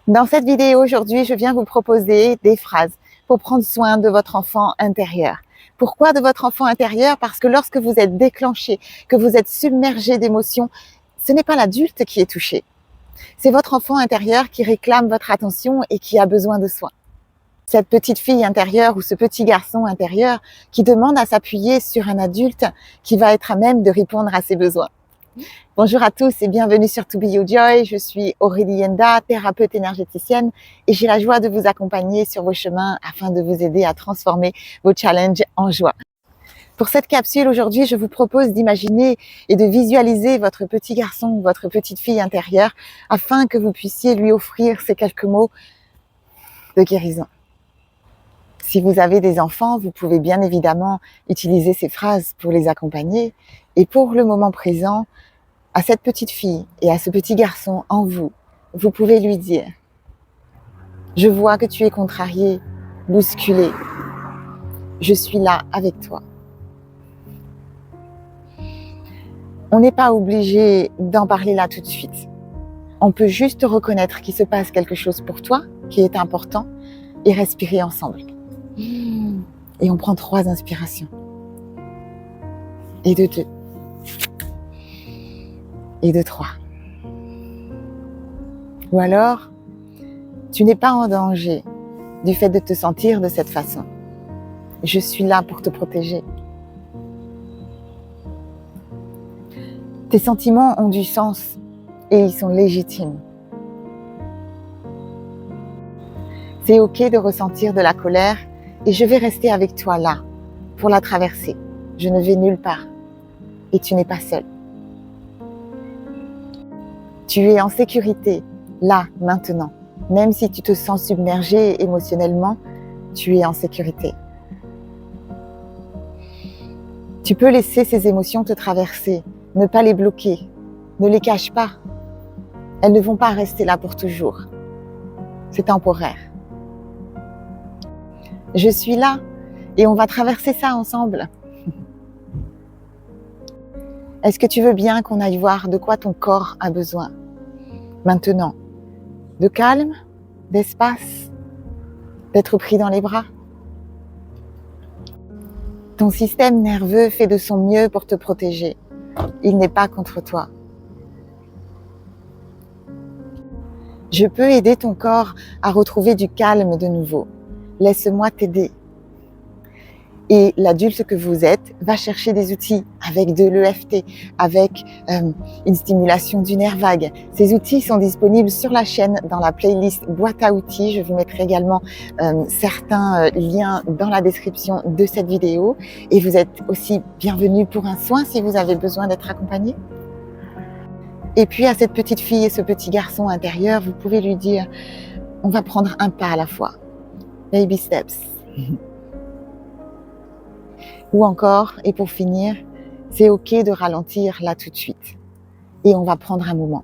Dans cette vidéo aujourd'hui, je viens vous proposer des phrases pour prendre soin de votre enfant intérieur. Pourquoi de votre enfant intérieur? Parce que lorsque vous êtes déclenché, que vous êtes submergé d'émotions, ce n'est pas l'adulte qui est touché. C'est votre enfant intérieur qui réclame votre attention et qui a besoin de soins. Cette petite fille intérieure ou ce petit garçon intérieur qui demande à s'appuyer sur un adulte qui va être à même de répondre à ses besoins. Bonjour à tous et bienvenue sur To Be Your Joy. Je suis Aurélie Yenda, thérapeute énergéticienne et j'ai la joie de vous accompagner sur vos chemins afin de vous aider à transformer vos challenges en joie. Pour cette capsule aujourd'hui, je vous propose d'imaginer et de visualiser votre petit garçon ou votre petite fille intérieure afin que vous puissiez lui offrir ces quelques mots de guérison. Si vous avez des enfants, vous pouvez bien évidemment utiliser ces phrases pour les accompagner. Et pour le moment présent, à cette petite fille et à ce petit garçon en vous, vous pouvez lui dire « Je vois que tu es contrarié, bousculé. Je suis là avec toi. » On n'est pas obligé d'en parler là tout de suite. On peut juste reconnaître qu'il se passe quelque chose pour toi, qui est important, et respirer ensemble. Et on prend 3 inspirations. Et de 2. Et de 3. Ou alors, tu n'es pas en danger du fait de te sentir de cette façon. Je suis là pour te protéger. Tes sentiments ont du sens et ils sont légitimes. C'est ok de ressentir de la colère et je vais rester avec toi là pour la traverser. Je ne vais nulle part et tu n'es pas seul. Tu es en sécurité, là, maintenant. Même si tu te sens submergé émotionnellement, tu es en sécurité. Tu peux laisser ces émotions te traverser, ne pas les bloquer, ne les cache pas. Elles ne vont pas rester là pour toujours. C'est temporaire. Je suis là et on va traverser ça ensemble. Est-ce que tu veux bien qu'on aille voir de quoi ton corps a besoin maintenant? De calme, d'espace, d'être pris dans les bras? Ton système nerveux fait de son mieux pour te protéger. Il n'est pas contre toi. Je peux aider ton corps à retrouver du calme de nouveau. Laisse-moi t'aider. Et l'adulte que vous êtes va chercher des outils avec de l'EFT, avec une stimulation du nerf vague. Ces outils sont disponibles sur la chaîne dans la playlist boîte à outils. Je vous mettrai également certains liens dans la description de cette vidéo. Et vous êtes aussi bienvenus pour un soin si vous avez besoin d'être accompagné. Et puis à cette petite fille et ce petit garçon intérieur, vous pouvez lui dire « On va prendre un pas à la fois. Baby steps. » Ou encore, et pour finir, c'est ok de ralentir là tout de suite. Et on va prendre un moment.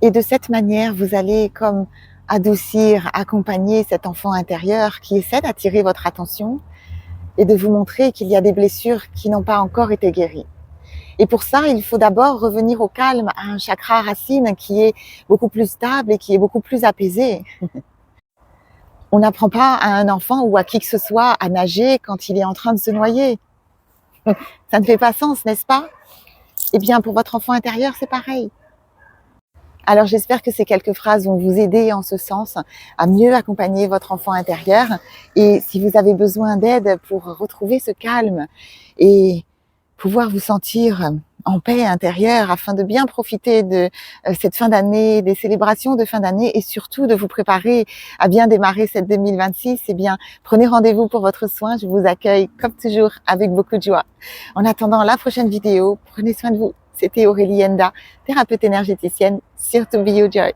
Et de cette manière, vous allez comme adoucir, accompagner cet enfant intérieur qui essaie d'attirer votre attention et de vous montrer qu'il y a des blessures qui n'ont pas encore été guéries. Et pour ça, il faut d'abord revenir au calme, à un chakra racine qui est beaucoup plus stable et qui est beaucoup plus apaisé. On n'apprend pas à un enfant ou à qui que ce soit à nager quand il est en train de se noyer. Ça ne fait pas sens, n'est-ce pas? Eh bien, pour votre enfant intérieur, c'est pareil. Alors, j'espère que ces quelques phrases vont vous aider en ce sens à mieux accompagner votre enfant intérieur. Et si vous avez besoin d'aide pour retrouver ce calme et pouvoir vous sentir en paix intérieure afin de bien profiter de cette fin d'année, des célébrations de fin d'année et surtout de vous préparer à bien démarrer cette 2026, eh bien, prenez rendez-vous pour votre soin. Je vous accueille comme toujours avec beaucoup de joie. En attendant la prochaine vidéo, prenez soin de vous. C'était Aurélie Yenda, thérapeute énergéticienne sur To Be Your Joy.